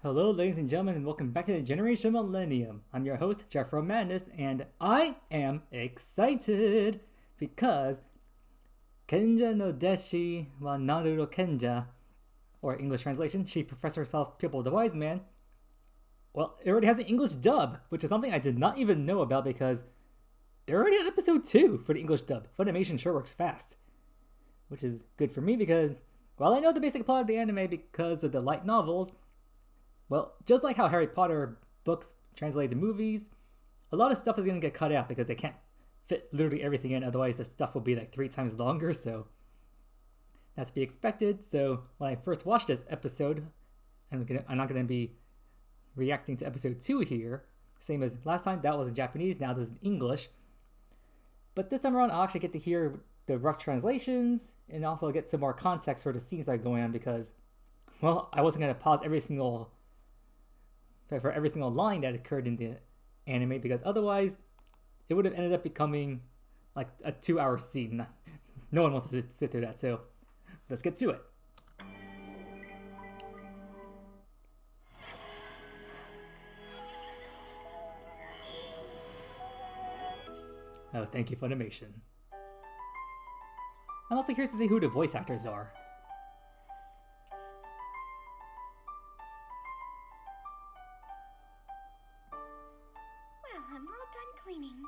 Hello, ladies and gentlemen, and welcome back to the Generation Millennium. I'm your host, Jeffro Madness, and I am excited because Kenja no Deshi wa Naruro Kenja, or English translation, she professed herself Pupil the Wiseman. Well, it already has an English dub, which is something I did not even know about because they're already at episode 2 for the English dub. Funimation sure works fast, which is good for me because, while I know the basic plot of the anime because of the light novels, well, just like how Harry Potter books translate to movies, a lot of stuff is going to get cut out because they can't fit literally everything in, otherwise the stuff will be like 3 times longer, so that's to be expected. So when I first watched this episode, I'm not going to be reacting to episode 2 here, same as last time, that was in Japanese, now this is in English. But this time around, I'll actually get to hear the rough translations and also get some more context for the scenes that are going on because, well, I wasn't going to pause every single line that occurred in the anime because otherwise it would have ended up becoming like a 2-hour scene. No one wants to sit through that, so let's get to it. Oh, thank you, Funimation. I'm also curious to see who the voice actors are. I'm all done cleaning.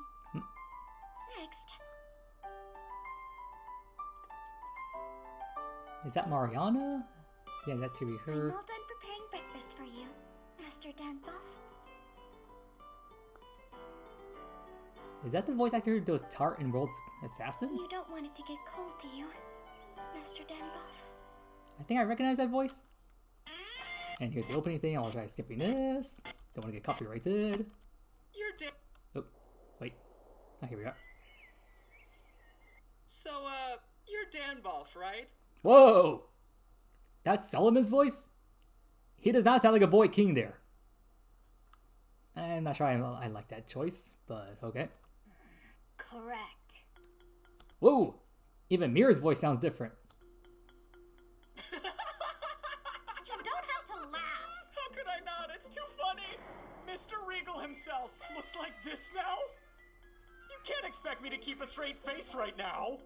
Next. Is that Mariana? Yeah, that to be her. I'm all done preparing breakfast for you, Master Danbuff. Is that the voice actor who does Tart in World's Assassin? You don't want it to get cold, do you, Master Danbuff? I think I recognize that voice. And here's the opening thing. I'll try skipping this. Don't want to get copyrighted. Oh, wait. Oh, here we are. So, you're Danbuff, right? Whoa! That's Solomon's voice? He does not sound like a boy king there. I'm not sure I like that choice, but okay. Correct. Whoa! Even Mira's voice sounds different. You don't have to laugh. How could I not? It's too funny! Mr. Regal himself looks like this now? You can't expect me to keep a straight face right now!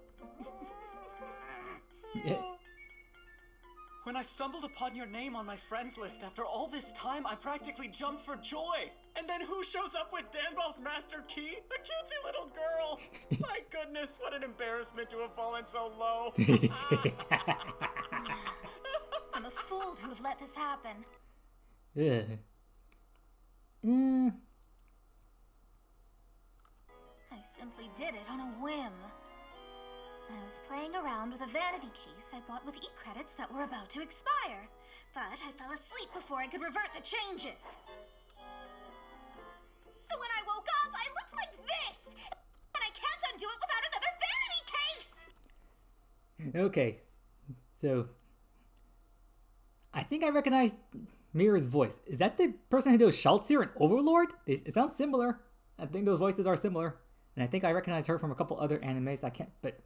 When I stumbled upon your name on my friends list after all this time, I practically jumped for joy. And then who shows up with Danbuff's master key? A cutesy little girl. My goodness, what an embarrassment to have fallen so low. I'm a fool to have let this happen. Yeah. I simply did it on a whim. I was playing around with a vanity case I bought with e-credits that were about to expire, but I fell asleep before I could revert the changes. So when I woke up, I looked like this! And I can't undo it without another vanity case! Okay. So, I think I recognize Mira's voice. Is that the person who does Schaltzier and Overlord? It sounds similar. I think those voices are similar. And I think I recognize her from a couple other animes. But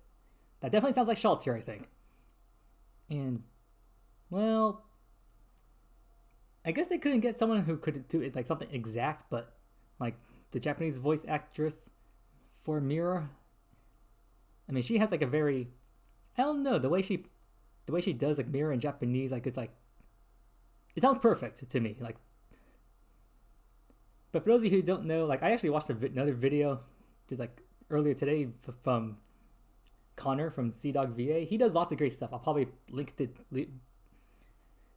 that definitely sounds like Schaltzier, I think. And, well, I guess they couldn't get someone who could do it like something exact, but like the Japanese voice actress for Mira. I mean, she has like a very, I don't know, the way she does like Mira in Japanese, like it sounds perfect to me. Like, but for those of you who don't know, like I actually watched another video just like earlier today from Conor from CDogVA. He does lots of great stuff. I'll probably link the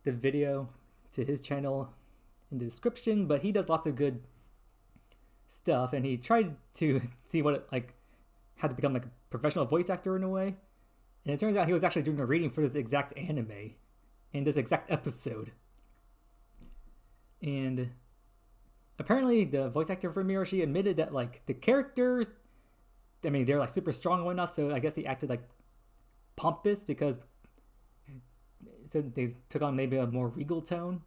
video to his channel in the description, but he does lots of good stuff, and he tried to see what it like had to become like a professional voice actor in a way, and it turns out he was actually doing a reading for this exact anime in this exact episode. And apparently the voice actor for Mira, she admitted that like the characters, I mean, they're like super strong and whatnot, so I guess they acted like pompous because so they took on maybe a more regal tone.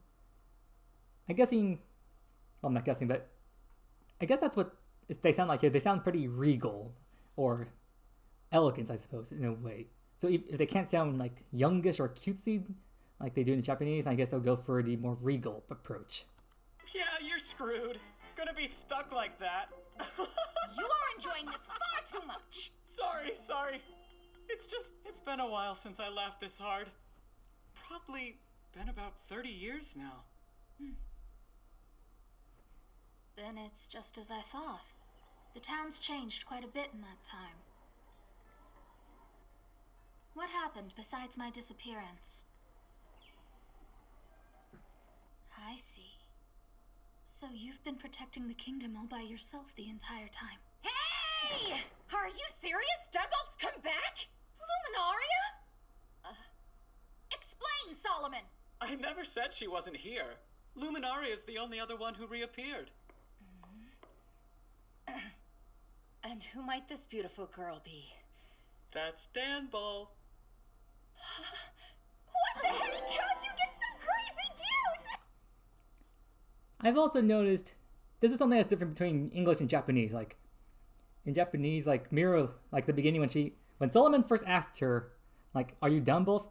I'm guessing, well, I'm not guessing, but I guess that's what they sound like here. They sound pretty regal or elegant, I suppose, in a way. So if they can't sound like youngish or cutesy like they do in the Japanese. I guess they'll go for the more regal approach. Yeah, you're screwed. Gonna be stuck like that. You are enjoying this far too much. Sorry. It's been a while since I laughed this hard. Probably been about 30 years now. Then it's just as I thought. The town's changed quite a bit in that time. What happened besides my disappearance? I see. So you've been protecting the kingdom all by yourself the entire time. Hey! Are you serious? Dunwolf's come back? Luminaria? Explain, Solomon! I never said she wasn't here. Luminaria's the only other one who reappeared. And who might this beautiful girl be? That's Danball. What the heck? How'd you get so crazy cute? I've also noticed this is something that's different between English and Japanese. Like in Japanese, like Mira, like the beginning when Solomon first asked her, like, "Are you done both?"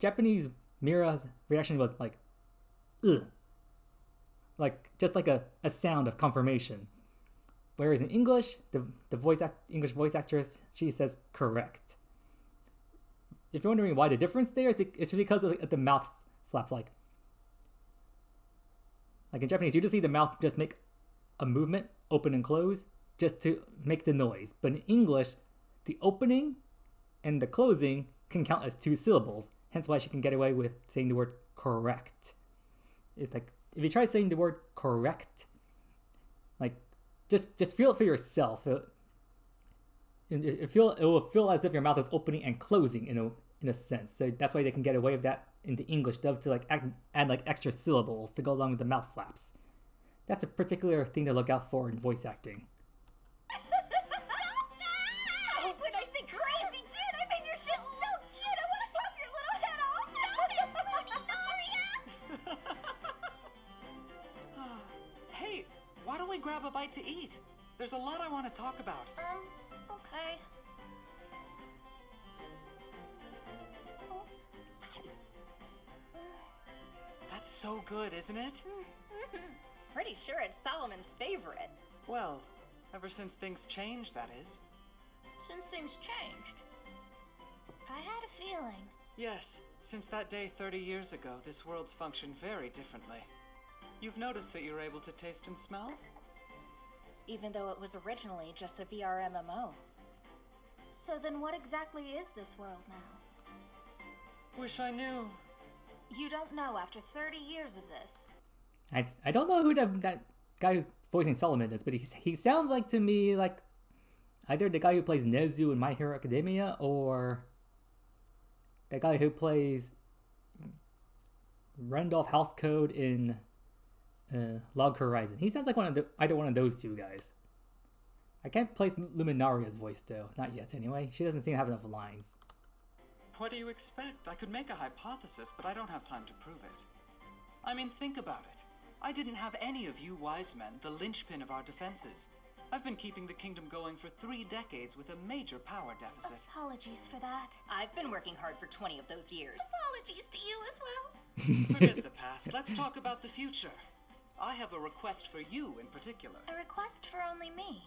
Japanese Mira's reaction was like, "Ugh," like just like a sound of confirmation. Whereas in English, the English voice actress, she says correct. If you're wondering why the difference there, it's just because of the mouth flaps. Like in Japanese, you just see the mouth just make a movement, open and close, just to make the noise. But in English, the opening and the closing can count as 2 syllables. Hence why she can get away with saying the word correct. It's like, if you try saying the word correct, like, just feel it for yourself. It will feel as if your mouth is opening and closing in a sense. So that's why they can get away with that in the English dubs to like add like extra syllables to go along with the mouth flaps. That's a particular thing to look out for in voice acting. Oh, when I say crazy cute, I mean you're just so cute. I want to pop your little head off. Stop it, Luminaria! Hey, why don't we grab a bite to eat? There's a lot I want to talk about. Okay. That's so good, isn't it? Pretty sure it's Solomon's favorite. Well, ever since things changed, that is. Since things changed. I had a feeling. Yes, since that day 30 years ago, this world's functioned very differently. You've noticed that you're able to taste and smell? Even though it was originally just a VR MMO. So then what exactly is this world now? Wish I knew. You don't know after 30 years of this. I don't know who that guy who's voicing Solomon is, but he sounds like to me like either the guy who plays Nezu in My Hero Academia or the guy who plays Randolph Housecode in Log Horizon. He sounds like either one of those two guys. I can't place Luminaria's voice though, not yet anyway. She doesn't seem to have enough lines. What do you expect? I could make a hypothesis, but I don't have time to prove it. I mean, think about it. I didn't have any of you Wiseman, the linchpin of our defenses. I've been keeping the kingdom going for 3 decades with a major power deficit. Apologies for that. I've been working hard for 20 of those years. Apologies to you as well. Forget the past. Let's talk about the future. I have a request for you in particular. A request for only me.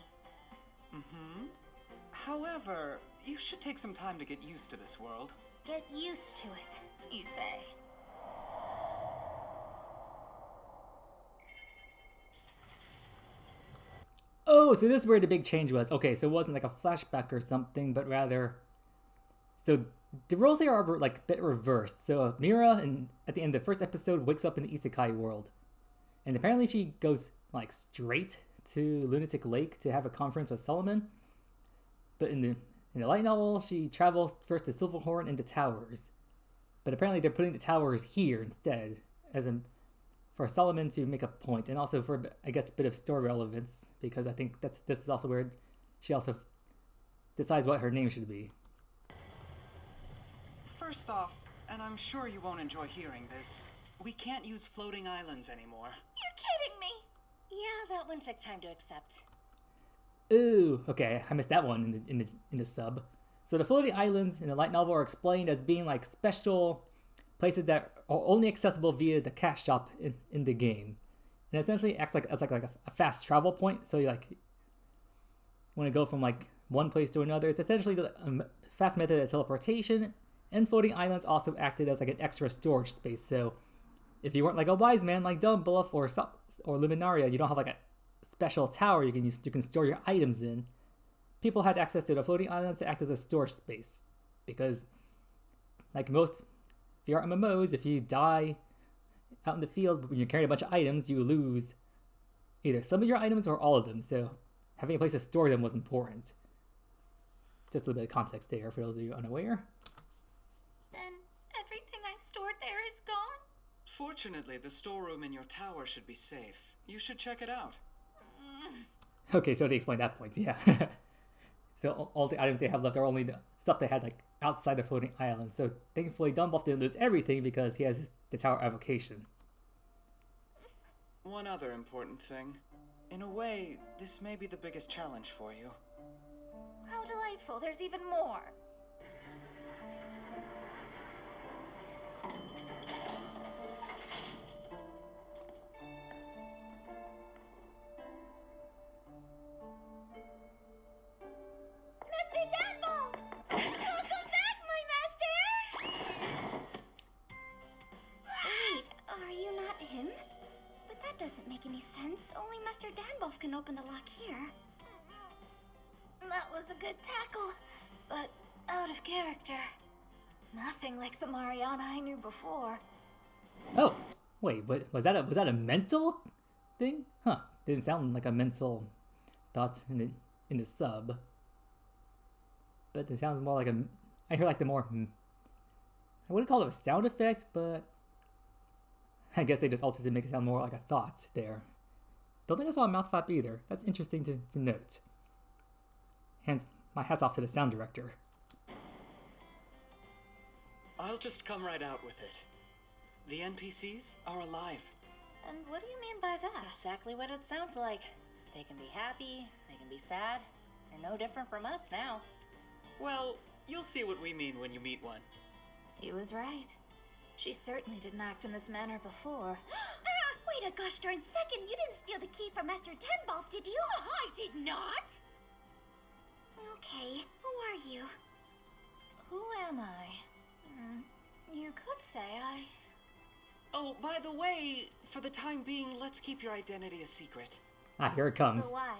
However, you should take some time to get used to this world. Get used to it, you say. Oh, so this is where the big change was. Okay, so it wasn't like a flashback or something, but rather... So the roles here are like a bit reversed. So Mira, at the end of the first episode, wakes up in the Isekai world. And apparently she goes like straight to Lunatic Lake to have a conference with Solomon. But in the light novel, she travels first to Silverhorn and the Towers. But apparently they're putting the Towers here instead, for Solomon to make a point, and also for, I guess, a bit of story relevance, because I think this is also where she also decides what her name should be. First off, and I'm sure you won't enjoy hearing this, we can't use floating islands anymore. You're kidding me! Yeah, that one took time to accept. Ooh, okay, I missed that one in the sub. So the floating islands in the light novel are explained as being like special places that are only accessible via the cash shop in the game. And essentially acts like as like a fast travel point. So you like want to go from like one place to another. It's essentially a fast method of teleportation. And floating islands also acted as like an extra storage space. So if you weren't like a Wiseman like Dumbledore or Luminaria, you don't have like a special tower you can store your items in. People had access to the floating islands to act as a storage space. Because like most VR MMOs, if you die out in the field when you're carrying a bunch of items, you lose either some of your items or all of them. So having a place to store them was important. Just a little bit of context there for those of you unaware. Then everything I stored there is gone? Fortunately, the storeroom in your tower should be safe. You should check it out. Okay, so to explain that point, yeah. So all the items they have left are only the stuff they had like outside the floating island. So thankfully Dumbledore didn't lose everything because he has the Tower Evocation. One other important thing. In a way, this may be the biggest challenge for you. How delightful, there's even more. Mr. Danball! Welcome back, my master! Wait, are you not him? But that doesn't make any sense. Only Master Danbolf can open the lock here. That was a good tackle, but out of character. Nothing like the Mariana I knew before. Oh, wait, but was that a mental thing? Huh? Didn't sound like a mental thought in the sub. But it sounds more like I hear like the more, I wouldn't call it a sound effect, but I guess they just altered to make it sound more like a thought there. Don't think I saw a mouth flap either. That's interesting to note. Hence, my hat's off to the sound director. I'll just come right out with it. The NPCs are alive. And what do you mean by that? Exactly what it sounds like. They can be happy, they can be sad. They're no different from us now. Well, you'll see what we mean when you meet one. He was right. She certainly didn't act in this manner before. Wait a gosh darn second, you didn't steal the key from Master Danball, did you? I did not! Okay, who are you? Who am I? You could say I... Oh, by the way, for the time being, let's keep your identity a secret. Ah, here it comes. But why?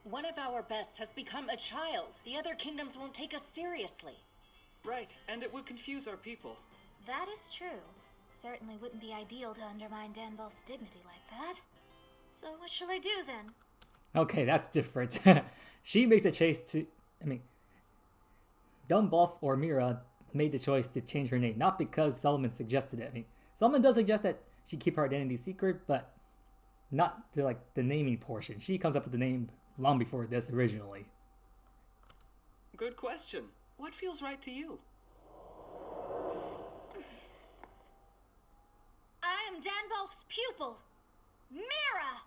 One of our best has become a child. The other kingdoms won't take us seriously. Right, and it would confuse our people. That is true. Certainly wouldn't be ideal to undermine Danbolf's dignity like that. So what shall I do then? Okay, that's different. She makes the choice to... Dumbledore or Mira made the choice to change her name, not because Solomon suggested it. Solomon does suggest that she keep her identity secret, but not to like the naming portion. She comes up with the name long before this originally. Good question. What feels right to you? I am Danbolf's pupil, Mira!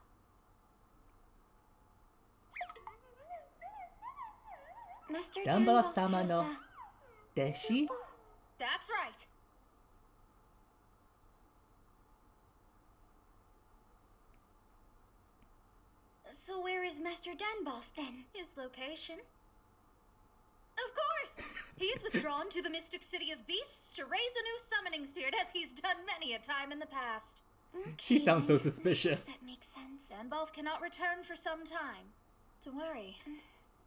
Master Dumbledore-sama Danball no has Deshi? That's right. So where is Master Danball then? His location? Of course! He's withdrawn to the mystic city of beasts to raise a new summoning spirit, as he's done many a time in the past. She sounds so suspicious. That makes sense. Danbolf cannot return for some time. Don't worry.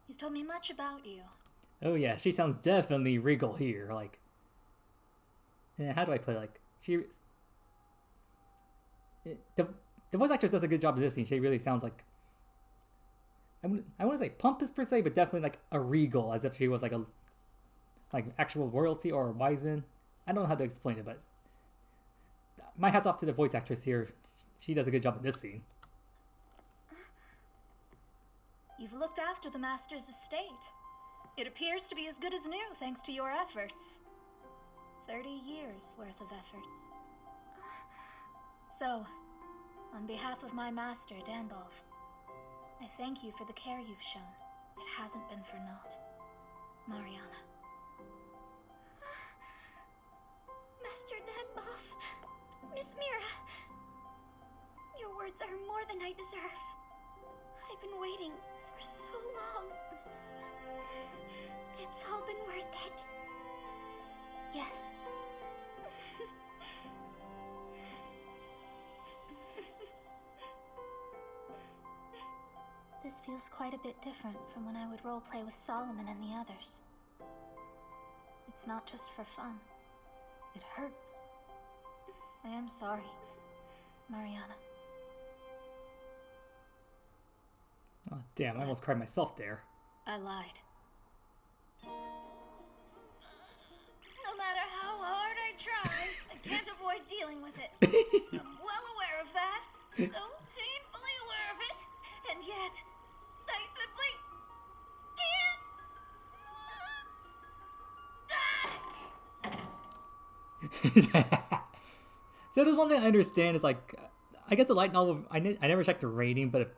He's told me much about you. Oh yeah, she sounds definitely regal here. Like, how do I put it? Like, the voice actress does a good job of this scene. She really sounds like, I wouldn't say pompous per se, but definitely like a regal, as if she was like actual royalty or a Wiseman. I don't know how to explain it, but my hat's off to the voice actress here. She does a good job in this scene. You've looked after the Master's estate. It appears to be as good as new, thanks to your efforts. 30 years worth of efforts. So, on behalf of my master, Danbolf, I thank you for the care you've shown. It hasn't been for naught. Mariana. Master Danball. Miss Mira, your words are more than I deserve. I've been waiting for so long. It's all been worth it. Yes. This feels quite a bit different from when I would roleplay with Solomon and the others. It's not just for fun. It hurts. I am sorry, Mariana. Oh, damn, I almost cried myself there. I lied. No matter how hard I try, I can't avoid dealing with it. I'm well aware of that. So painfully aware of it. And yet, I simply can't. So there's one thing I understand is like, I guess the light novel, I never checked the rating, but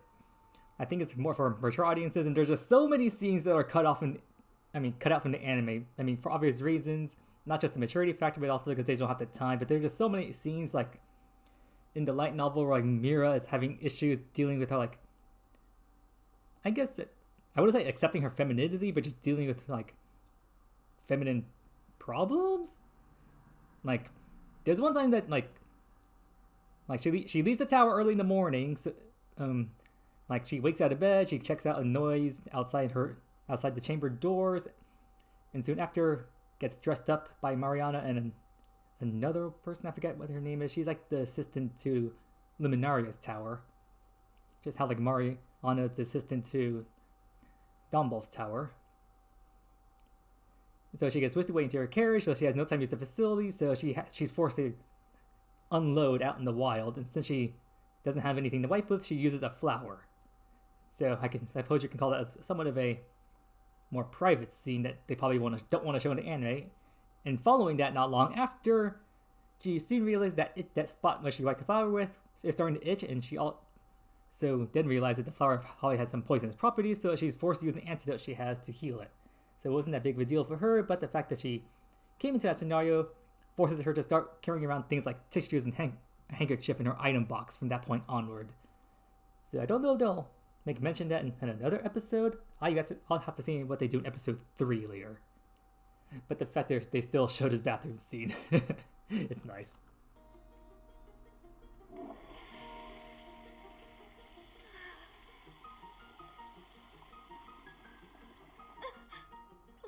I think it's more for mature audiences, and there's just so many scenes that are cut out from the anime. I mean, for obvious reasons, not just the maturity factor, but also because they don't have the time. But there's just so many scenes like in the light novel where like Mira is having issues dealing with her, like, I guess I wouldn't say accepting her femininity, but just dealing with like feminine problems. Like, there's one time that like she leaves the tower early in the morning. So, like she wakes out of bed, she checks out a noise outside the chamber doors, and soon after gets dressed up by Mariana and another person. I forget what her name is. She's like the assistant to Luminaria's tower. Just how like Mariana is the assistant to Dombol's tower. So she gets whisked away into her carriage, so she has no time to use the facility, so she's forced to unload out in the wild, and since she doesn't have anything to wipe with, she uses a flower. So I suppose you can call that somewhat of a more private scene that they probably don't want to show in the anime. And following that, not long after, she soon realized that that spot where she wiped the flower with is starting to itch, and so then realizes the flower probably had some poisonous properties, so she's forced to use an antidote she has to heal it. So it wasn't that big of a deal for her, but the fact that she came into that scenario forces her to start carrying around things like tissues and a handkerchief in her item box from that point onward. So I don't know if they'll make mention of that in another episode. I'll have to see what they do in episode 3 later. But the fact they still showed his bathroom scene, it's nice.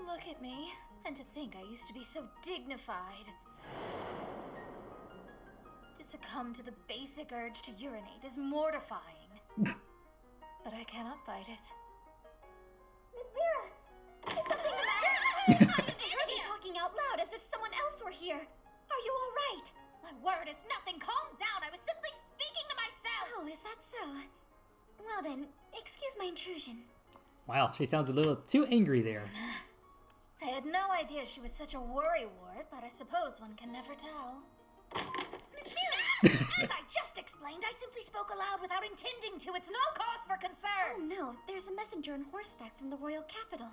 Look at me, and to think I used to be so dignified. To succumb to the basic urge to urinate is mortifying. But I cannot fight it. Miss Mira! Is something the matter? I heard you talking out loud as if someone else were here. Are you all right? My word, it's nothing. Calm down. I was simply speaking to myself. Oh, is that so? Well then, excuse my intrusion. Wow, she sounds a little too angry there. I had no idea she was such a worrywart, but I suppose one can never tell. Miss Mira! As I just explained, I simply spoke aloud without intending to. It's no cause for Oh concern. no, there's a messenger on horseback from the royal capital.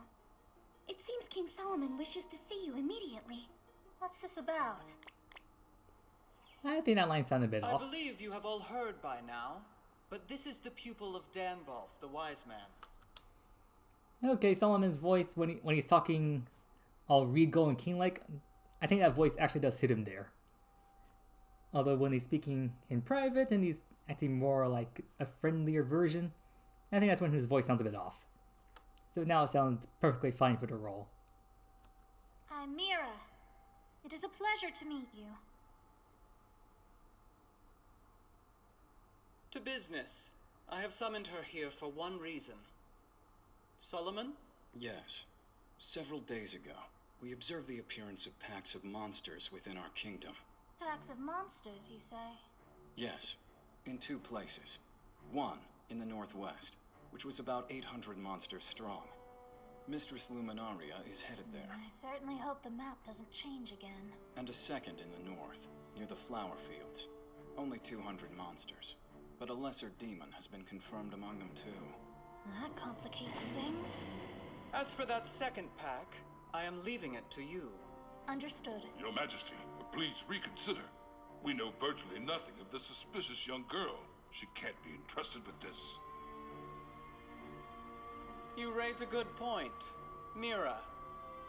It seems King Solomon wishes to see you immediately. What's this about? I think that line sounded a bit I off. believe you have all heard by now, but this is the pupil of Danbolf, the Wiseman. Okay, Solomon's voice when he's talking all regal and king-like, I think that voice actually does suit him there. Although when he's speaking in private and he's acting more like a friendlier version, I think that's when his voice sounds a bit off. So now it sounds perfectly fine for the role. I'm Mira. It is a pleasure to meet you. To business. I have summoned her here for one reason. Solomon? Yes. Several days ago, we observed the appearance of packs of monsters within our kingdom. Packs of monsters, you say? Yes, in 2 places. One in the northwest, which was about 800 monsters strong. Mistress Luminaria is headed there. I certainly hope the map doesn't change again. And a second in the north, near the flower fields. Only 200 monsters. But a lesser demon has been confirmed among them too. That complicates things. As for that second pack, I am leaving it to you. Understood. Your Majesty, please reconsider. We know virtually nothing of the suspicious young girl. She can't be entrusted with this. You raise a good point. Mira,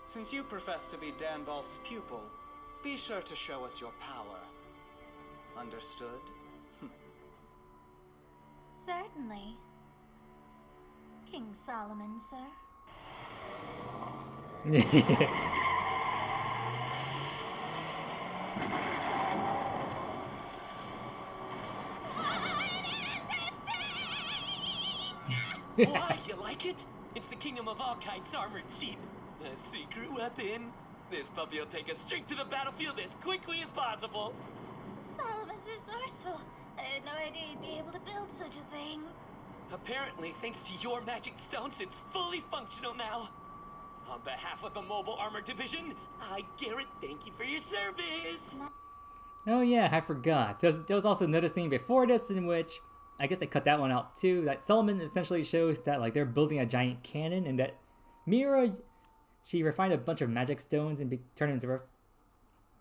since you profess to be Danvolf's pupil, be sure to show us your power. Understood? Certainly. King Solomon, sir. Why, you like it? It's the Kingdom of Archites armored jeep. A secret weapon. This puppy will take us straight to the battlefield as quickly as possible. Solomon's resourceful. I had no idea you'd be able to build such a thing. Apparently, thanks to your magic stones, it's fully functional now. On behalf of the Mobile Armor Division, Garrett, thank you for your service. Oh yeah, I forgot. There was also another scene before this in which, I guess they cut that one out too, that Solomon essentially shows that like they're building a giant cannon and that Mira, she refined a bunch of magic stones and turned them into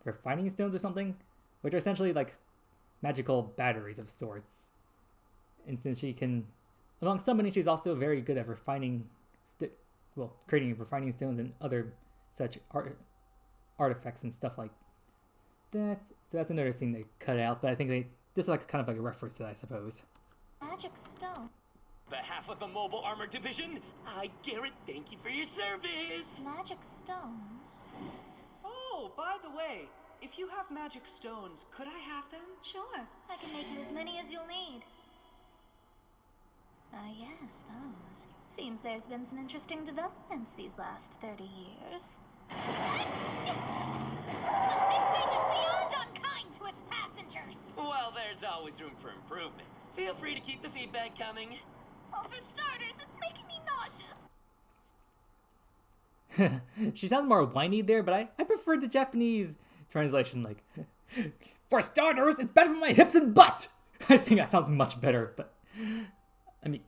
refining stones or something, which are essentially like magical batteries of sorts. And since she can, among summoning, she's also very good at refining, creating refining stones and other such artifacts and stuff like that. So that's another scene they cut out, but I think this is like kind of like a reference to that, I suppose. Magic stone. On behalf of the Mobile Armor Division, Garrett, thank you for your service. Magic stones? Oh, by the way, if you have magic stones, could I have them? Sure. I can make you as many as you'll need. Yes, those. Seems there's been some interesting developments these last 30 years. This thing is beyond unkind to its passengers. Well, there's always room for improvement. Feel free to keep the feedback coming. Well, for starters, it's making me nauseous. She sounds more whiny there, but I prefer the Japanese translation, like, for starters, it's bad for my hips and butt! I think that sounds much better, but, I mean,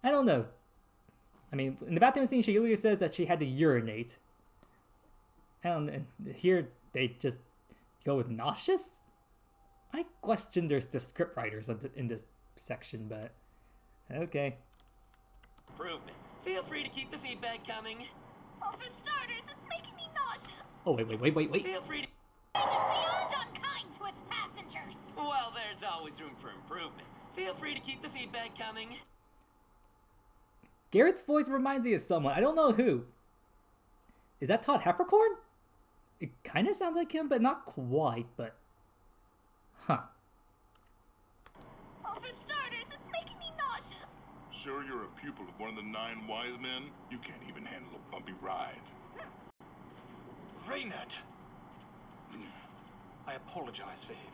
I don't know. I mean, in the bathroom scene, she literally says that she had to urinate. And here, they just go with nauseous? I question there's the script writers in this section, but, okay. Improvement. Feel free to keep the feedback coming. Well, for starters, it's making me nauseous. Oh, wait. Feel free to... This thing is beyond unkind to its passengers. Well, there's always room for improvement. Feel free to keep the feedback coming. Garrett's voice reminds me of someone. I don't know who. Is that Todd Hapricorn? It kind of sounds like him, but not quite, but... Huh. Well, for starters, it's making me nauseous. Sure you're a pupil of one of the 9 wise men? You can't even handle a bumpy ride. Reynard! I apologize for him,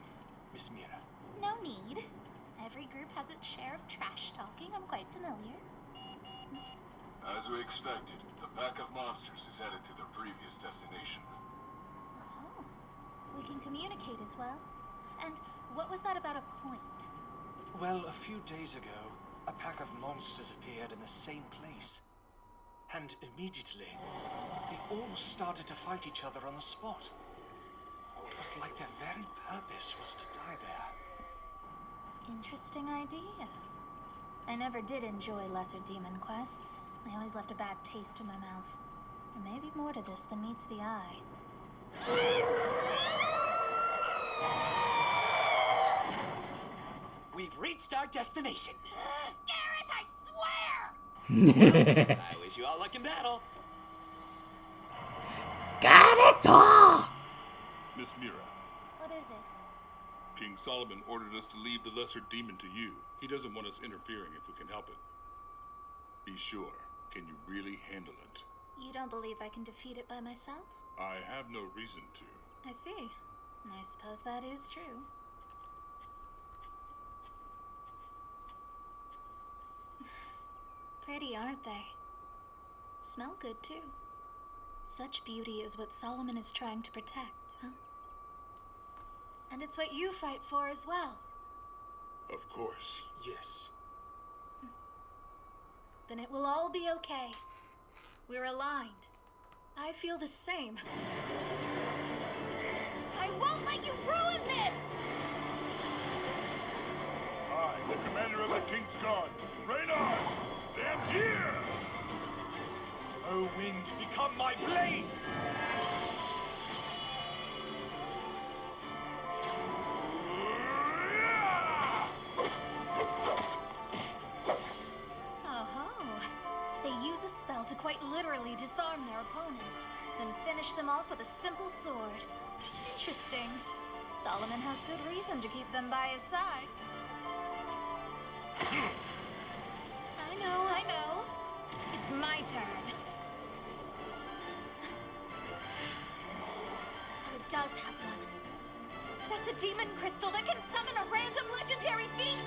Miss Mira. No need. Every group has its share of trash talking. I'm quite familiar. As we expected, the pack of monsters is headed to their previous destination. Oh. We can communicate as well. And what was that about a point? Well, a few days ago, a pack of monsters appeared in the same place. And immediately, they all started to fight each other on the spot. It was like their very purpose was to die there. Interesting idea. I never did enjoy lesser demon quests. They always left a bad taste in my mouth. There may be more to this than meets the eye. We've reached our destination. Garrett, I swear! I wish you all luck in battle. Got it all! Miss Mira, What is it? King Solomon ordered us to leave the lesser demon to you. He doesn't want us interfering if we can help it. Be sure, can you really handle it? You don't believe I can defeat it by myself? I have no reason to. I see. I suppose that is true. Pretty, aren't they? Smell good, too. Such beauty is what Solomon is trying to protect, huh? And it's what you fight for as well. Of course. Yes. Then it will all be okay. We're aligned. I feel the same. I won't let you ruin this! I, the commander of the King's Guard, reign on! Stand here! O wind, become my blade! Oh-ho. They use a spell to quite literally disarm their opponents, then finish them off with a simple sword. Interesting. Solomon has good reason to keep them by his side. I know. It's my turn. So it does have one. That's a demon crystal that can summon a random legendary beast!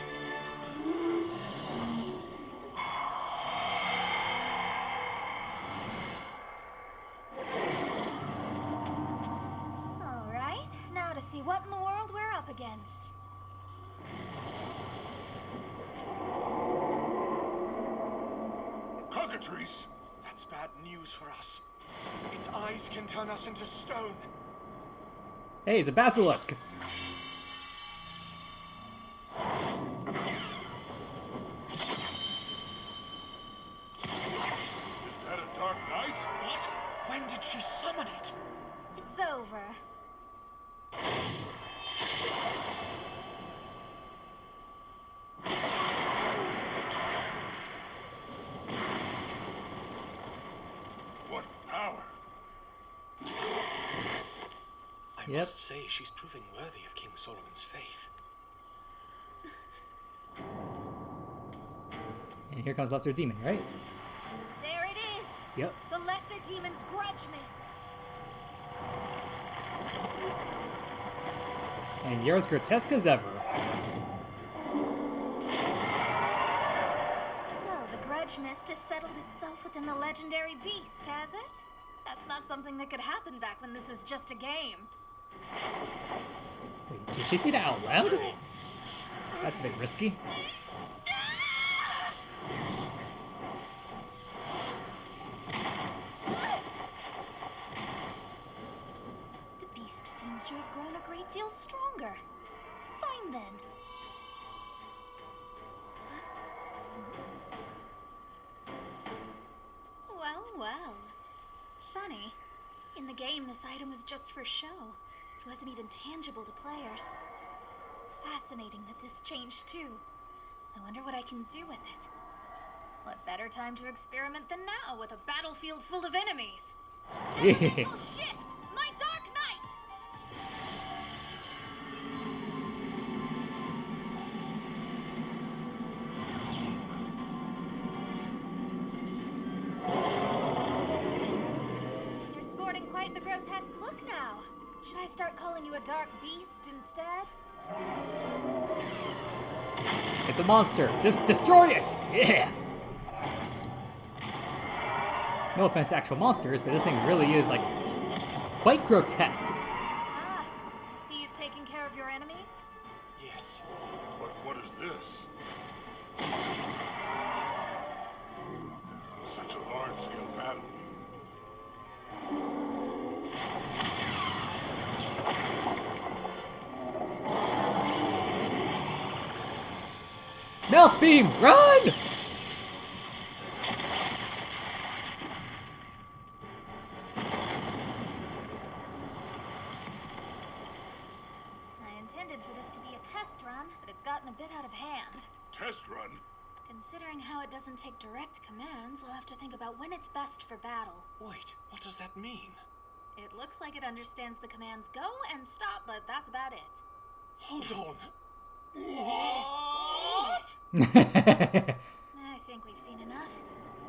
Alright, now to see what in the world we're up against. Cockatrice! That's bad news for us. Its eyes can turn us into stone. Hey, it's a basilisk! Is that a dark knight? What? When did she summon it? It's over. What power? I must say she's proving worthy of King Solomon's faith. And here comes Lesser Demon, right? There it is! Yep. The Lesser Demon's Grudge Mist. And you're as grotesque as ever. So, the Grudge Mist has settled itself within the legendary beast, has it? That's not something that could happen back when this was just a game. Wait, did she say that out loud? That's a bit risky. The beast seems to have grown a great deal stronger. Fine then. Well. Funny. In the game, this item was just for show. It wasn't even tangible to players. Fascinating that this changed too. I wonder what I can do with it. What better time to experiment than now with a battlefield full of enemies? Elemental shift! My Dark Knight! You're sporting quite the grotesque look now. Should I start calling you a dark beast instead? It's a monster! Just destroy it! Yeah! No offense to actual monsters, but this thing really is, like, quite grotesque. Ah, see you've taken care of your enemies? Yes. What is this? Such a large-scale battle. Mouth beam, run! I intended for this to be a test run, but it's gotten a bit out of hand. Test run? Considering how it doesn't take direct commands, I'll have to think about when it's best for battle. Wait, what does that mean? It looks like it understands the commands go and stop, but that's about it. Hold on. What? I think we've seen enough.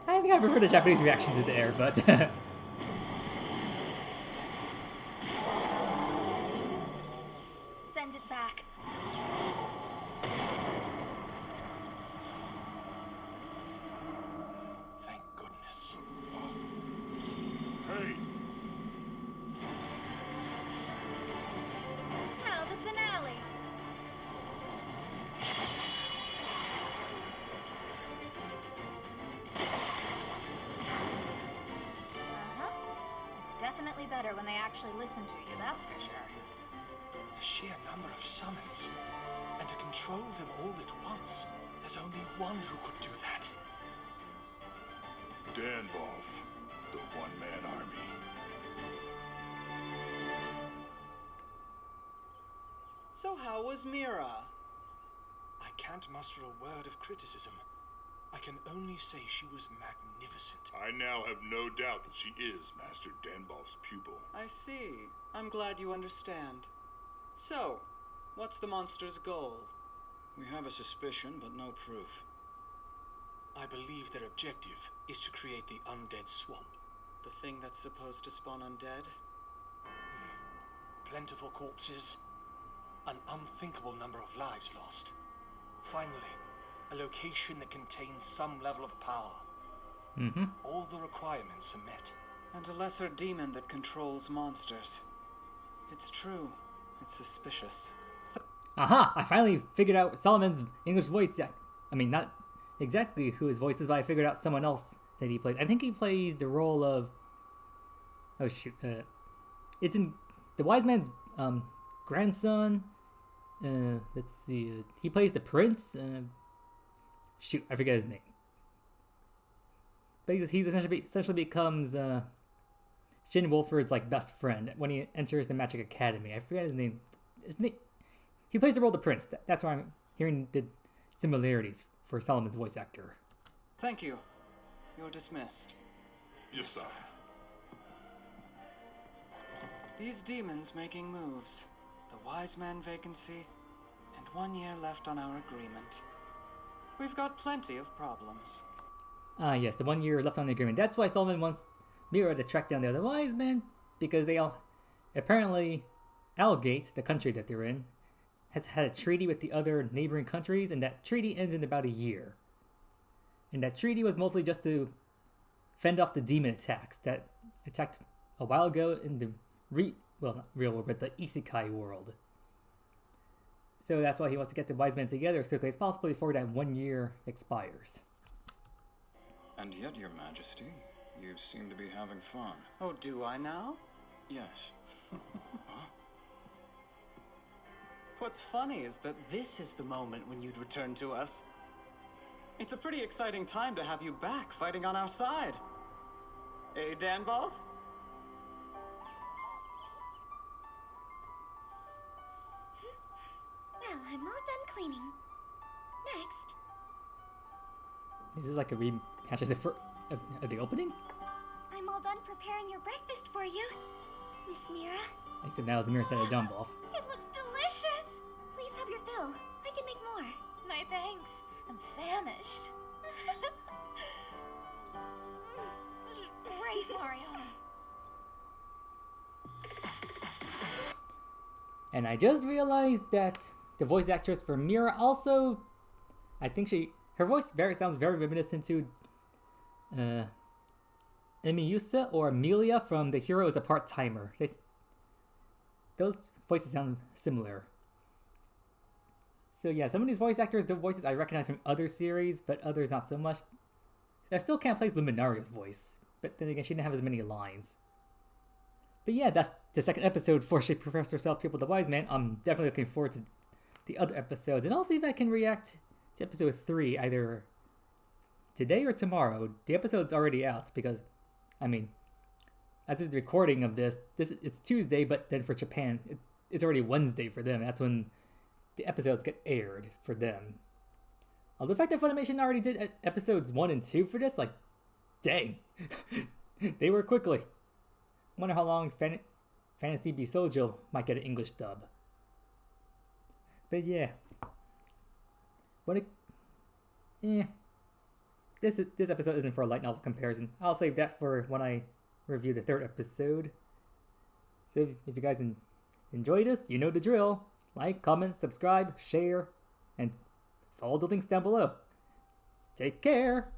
I think I prefer the Japanese reaction to there, but... Send it back. Thank goodness. Hey, Now the finale. It's definitely better when they actually listen to you, that's for sure. The sheer number of summons, and to control them all at once, there's only one who could do that. Danbolf, the one-man army. So how was Mira? I can't muster a word of criticism. I can only say she was magnificent. I now have no doubt that she is Master Danbolf's pupil. I see. I'm glad you understand. So, what's the monster's goal? We have a suspicion, but no proof. I believe their objective is to create the undead swamp. The thing that's supposed to spawn undead? Plentiful corpses, an unthinkable number of lives lost. Finally, a location that contains some level of power. All the requirements are met. And a lesser demon that controls monsters. It's true. It's suspicious. Aha! I finally figured out Solomon's English voice. I mean, not exactly who his voice is, but I figured out someone else that he plays. I think he plays the role of... Oh, shoot. It's in the Wiseman's grandson. Let's see. He plays the prince. Shoot, I forget his name. But he's essentially becomes Shin Wolford's like best friend when he enters the Magic Academy. I forget his name. He plays the role of the prince. That's why I'm hearing the similarities for Solomon's voice actor. Thank you. You're dismissed. Yes, sir. These demons making moves. The Wiseman vacancy, and 1 year left on our agreement. We've got plenty of problems. Yes, the 1 year left on the agreement. That's why Solomon wants Mira to track down the other Wiseman, because they all... Apparently, Algate, the country that they're in, has had a treaty with the other neighboring countries, and that treaty ends in about a year. And that treaty was mostly just to fend off the demon attacks that attacked a while ago in the not real world, but the Isekai world. So that's why he wants to get the Wiseman together as quickly as possible before that 1 year expires. And yet, Your Majesty, you seem to be having fun. Oh, do I now? Yes. Huh? What's funny is that this is the moment when you'd return to us. It's a pretty exciting time to have you back fighting on our side. Eh, Danbolf? Well, I'm all done cleaning. Next. This is like a rehash of the opening? I'm all done preparing your breakfast for you, Miss Mira. Except now it's Mira instead of Danbolf. It looks delicious. Please have your fill. I can make more. My thanks. I'm famished. This is great, Mariana. And I just realized that the voice actress for Mira also, I think her voice sounds very reminiscent to Emiyusa or Amelia from The Hero is a Part-Timer. Those voices sound similar. So yeah, some of these voice actors, their voices I recognize from other series, but others not so much. I still can't place Luminaria's voice, but then again, she didn't have as many lines. But yeah, that's the second episode for She Professed Herself, Pupil the Wiseman. I'm definitely looking forward to the other episodes, and I'll see if I can react to episode 3 either today or tomorrow. The episode's already out because, I mean, as of the recording of this it's Tuesday, but then for Japan, it's already Wednesday for them. That's when the episodes get aired for them. Although the fact that Funimation already did episodes 1 and 2 for this, like, dang. They work quickly. Wonder how long Fantasy Beast Sojo might get an English dub. But yeah. This episode isn't for a light novel comparison. I'll save that for when I review the third episode. So if you guys enjoy this, you know the drill. Like, comment, subscribe, share, and follow the links down below. Take care!